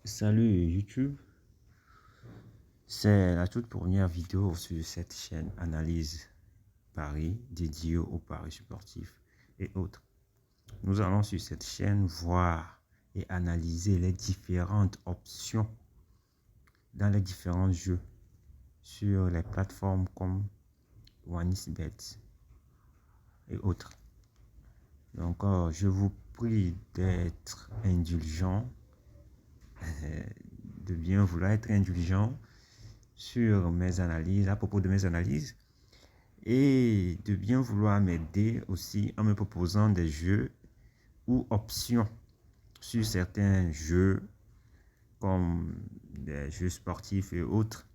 Salut YouTube, c'est la toute première vidéo sur cette chaîne Analyse Paris dédiée aux paris sportifs et autres. Nous allons sur cette chaîne voir et analyser les différentes options dans les différents jeux sur les plateformes comme OneXBet et autres. Donc je vous prie d'être indulgent, de bien vouloir être indulgent sur mes analyses, à propos de mes analyses, et de bien vouloir m'aider aussi en me proposant des jeux ou options sur certains jeux comme des jeux sportifs et autres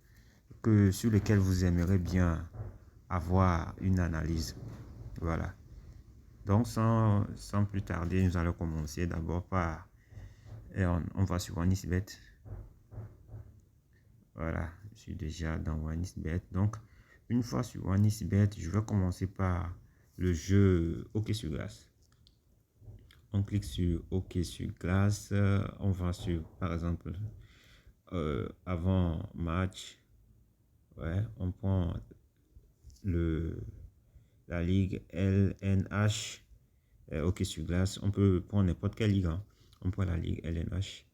sur lesquels vous aimeriez bien avoir une analyse. Voilà. Donc sans plus tarder, nous allons commencer d'abord par on va sur OneXBet. Voilà, je suis déjà dans OneXBet. Donc, une fois sur OneXBet, je vais commencer par le jeu hockey sur glace. On clique sur hockey sur glace. On va sur, par exemple, avant match. Ouais, on prend la ligue LNH. Hockey sur glace. On peut prendre n'importe quelle ligue. Hein. On prend la ligue LNH.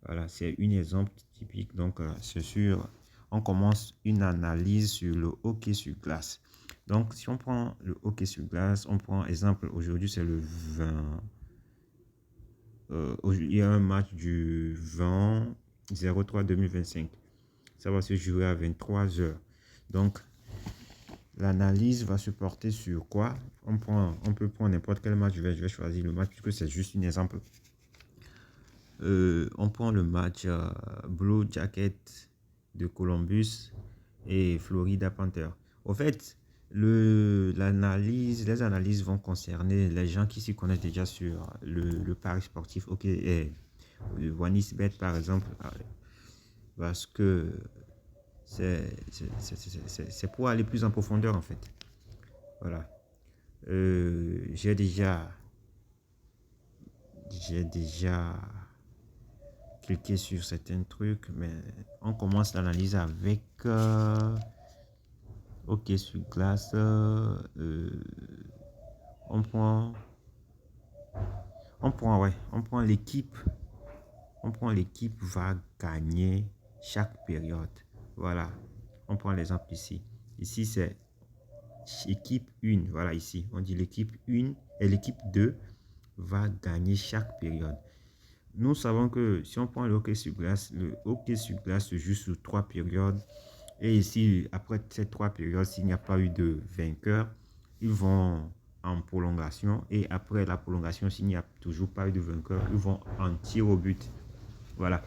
Voilà, c'est un exemple typique. Donc, c'est sûr, on commence une analyse sur le hockey sur glace. Donc, si on prend le hockey sur glace, on prend exemple, aujourd'hui, c'est le 20. Il y a un match du 20-03-2025. Ça va se jouer à 23 h. Donc, l'analyse va se porter sur quoi? On peut prendre n'importe quel match. Je vais choisir le match puisque c'est juste un exemple. On prend le match Blue Jacket de Columbus et Florida Panthers. Au fait, les analyses vont concerner les gens qui s'y connaissent déjà sur le pari sportif. Ok, et le OneXBet par exemple, parce que c'est pour aller plus en profondeur en fait. Voilà. J'ai déjà cliquer sur certains trucs, mais on commence l'analyse avec OK sur glace. On prend l'équipe. On prend l'équipe va gagner chaque période. Voilà. On prend l'exemple ici. Ici, c'est équipe 1. Voilà, ici. On dit l'équipe 1 et l'équipe 2 va gagner chaque période. Nous savons que si on prend le hockey sur glace se joue sur 3 périodes. Et ici, après ces 3 périodes, s'il n'y a pas eu de vainqueur, ils vont en prolongation. Et après la prolongation, s'il n'y a toujours pas eu de vainqueur, ils vont en tir au but. Voilà.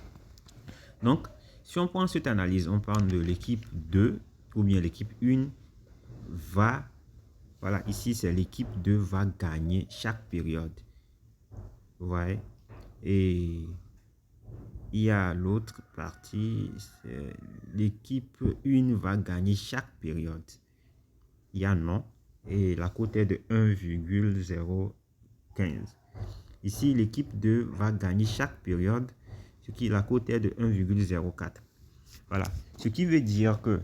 Donc, si on prend cette analyse, on parle de l'équipe 2 ou bien l'équipe 1 va... Voilà, ici, c'est l'équipe 2 va gagner chaque période. Vous voyez? Et il y a l'autre partie, l'équipe 1 va gagner chaque période. Il y a non. Et la cote est de 1,015. Ici, l'équipe 2 va gagner chaque période, ce qui la cote est de 1,04. Voilà. Ce qui veut dire que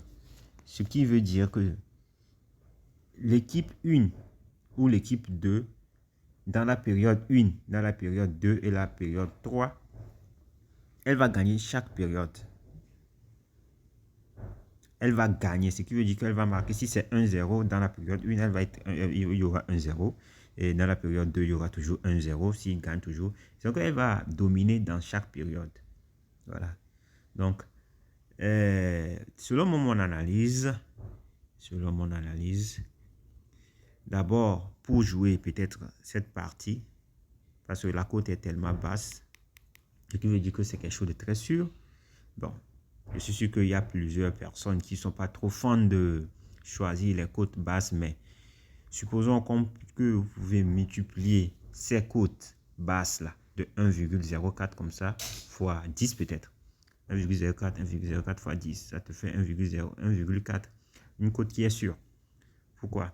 l'équipe 1 ou l'équipe 2, dans la période 1, dans la période 2 et la période 3, elle va gagner chaque période. Elle va gagner, ce qui veut dire qu'elle va marquer, si c'est 1-0 dans la période 1, il y aura 1-0. Et dans la période 2, il y aura toujours 1-0 s'il gagne toujours. Donc, elle va dominer dans chaque période. Voilà. Donc, selon mon analyse, d'abord, pour jouer peut-être cette partie, parce que la cote est tellement basse, ce qui veut dire que c'est quelque chose de très sûr. Bon, je suis sûr qu'il y a plusieurs personnes qui ne sont pas trop fans de choisir les cotes basses, mais supposons que vous pouvez multiplier ces cotes basses là de 1,04 comme ça fois 10 peut-être. 1,04 fois 10, ça te fait 1,4. Une cote qui est sûre. Pourquoi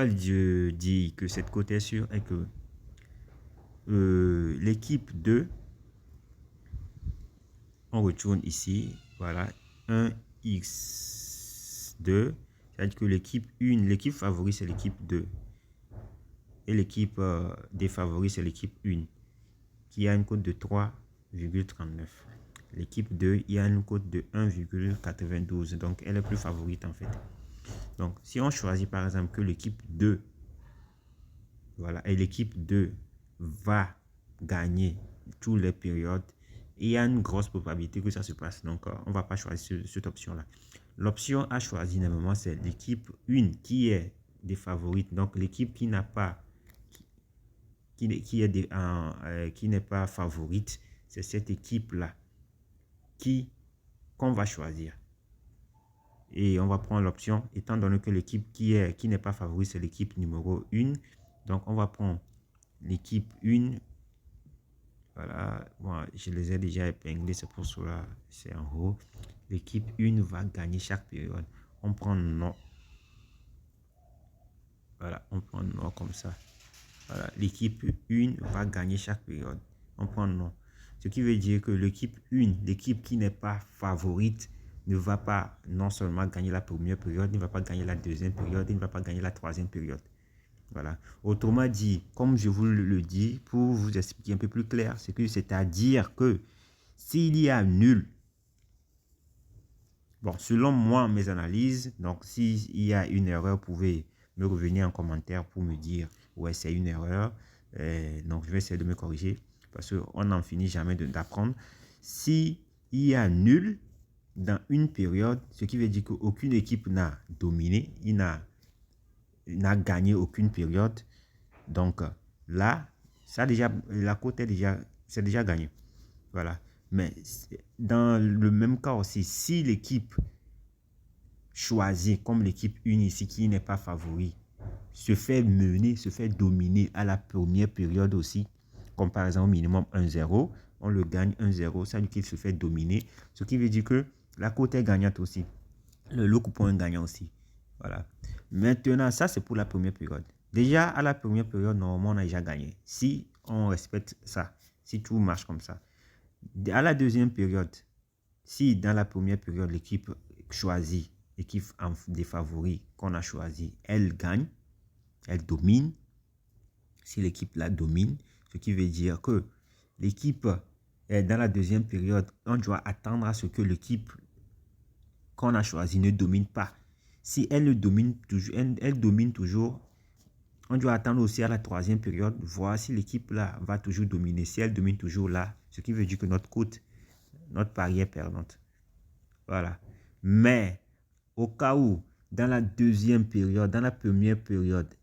je dis que cette cote est sûre et que l'équipe 2 on retourne ici, voilà, 1x2, c'est-à-dire que l'équipe favorite, c'est l'équipe 2. Et l'équipe défavorise, c'est l'équipe 1, qui a une cote de 3,39. L'équipe 2, il y a une cote de 1,92. Donc, elle est plus favorite en fait. Donc, si on choisit par exemple que l'équipe 2, voilà, et l'équipe 2 va gagner toutes les périodes, il y a une grosse probabilité que ça se passe. Donc, on ne va pas choisir cette option-là. L'option à choisir, normalement, c'est l'équipe 1 qui est des favorites. Donc, l'équipe qui n'a pas, qui n'est pas favorite, c'est cette équipe-là qu'on va choisir. Et on va prendre l'option, étant donné que l'équipe qui n'est pas favorite, c'est l'équipe numéro 1. Donc, on va prendre l'équipe 1. Voilà, moi, je les ai déjà épinglés, c'est pour cela, c'est en haut. L'équipe 1 va gagner chaque période. On prend non. Voilà, on prend non comme ça. Voilà, l'équipe 1 va gagner chaque période. On prend non. Ce qui veut dire que l'équipe 1, l'équipe qui n'est pas favorite, ne va pas non seulement gagner la première période, ne va pas gagner la deuxième période, ne va pas gagner la troisième période. Voilà. Autrement dit, comme je vous le dis, pour vous expliquer un peu plus clair, c'est-à-dire que s'il y a nul, bon, selon moi, mes analyses, donc s'il y a une erreur, vous pouvez me revenir en commentaire pour me dire, ouais, c'est une erreur. Donc, je vais essayer de me corriger parce qu'on n'en finit jamais d'apprendre. S'il y a nul dans une période, ce qui veut dire qu'aucune équipe n'a dominé, n'a gagné aucune période. Donc là, ça déjà, la cote c'est déjà gagné. Voilà. Mais dans le même cas aussi, si l'équipe choisie, comme l'équipe 1 ici, qui n'est pas favori, se fait mener, se fait dominer à la première période aussi, comme par exemple minimum 1-0, on le gagne 1-0, ça veut dire qu'il se fait dominer, ce qui veut dire que la cote est gagnante aussi. Le coupon est gagnant aussi. Voilà. Maintenant, ça c'est pour la première période. Déjà, à la première période, normalement, on a déjà gagné. Si on respecte ça, si tout marche comme ça. À la deuxième période, si dans la première période, l'équipe choisie, l'équipe des favoris qu'on a choisi, elle gagne, elle domine. Si l'équipe la domine, ce qui veut dire que l'équipe, dans la deuxième période, on doit attendre à ce que l'équipe qu'on a choisi ne domine pas. Si elle domine toujours, on doit attendre aussi à la troisième période, voir si l'équipe là va toujours dominer. Si elle domine toujours là, ce qui veut dire que notre cote, notre pari est perdante. Voilà. Mais au cas où, dans la deuxième période, dans la première période,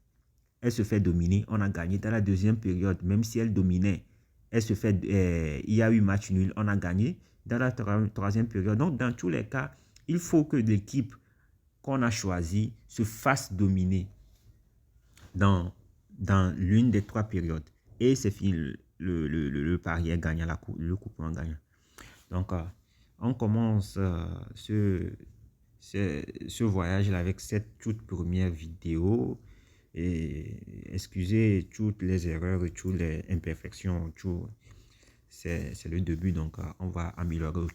elle se fait dominer, on a gagné. Dans la deuxième période, même si elle dominait, il y a eu match nul, on a gagné. Dans la troisième période, donc dans tous les cas, il faut que l'équipe qu'on a choisie se fasse dominer dans l'une des trois périodes. Et c'est fini, le pari est gagnant, le coupon est gagnant. Donc, on commence ce voyage-là avec cette toute première vidéo. Et excusez toutes les erreurs et toutes les imperfections. C'est le début, donc on va améliorer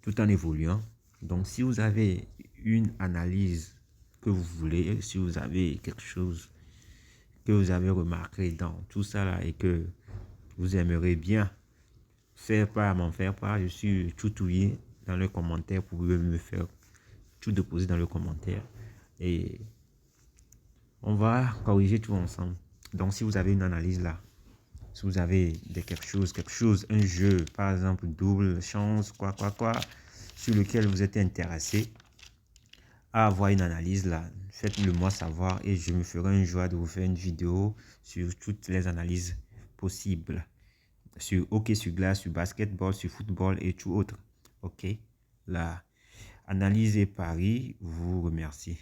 tout en évoluant. Donc, si vous avez une analyse que vous voulez, si vous avez quelque chose que vous avez remarqué dans tout ça là et que vous aimeriez bien m'en faire part, je suis tout ouïe dans le commentaire. Vous pouvez me faire tout déposer dans le commentaire et on va corriger tout ensemble. Donc, si vous avez une analyse là, si vous avez quelque chose, un jeu, par exemple, double chance, quoi, sur lequel vous êtes intéressé à avoir une analyse là, faites-le moi savoir et je me ferai une joie de vous faire une vidéo sur toutes les analyses possibles. Sur hockey sur glace, sur basketball, sur football et tout autre. Ok, la analyse et pari vous remercie.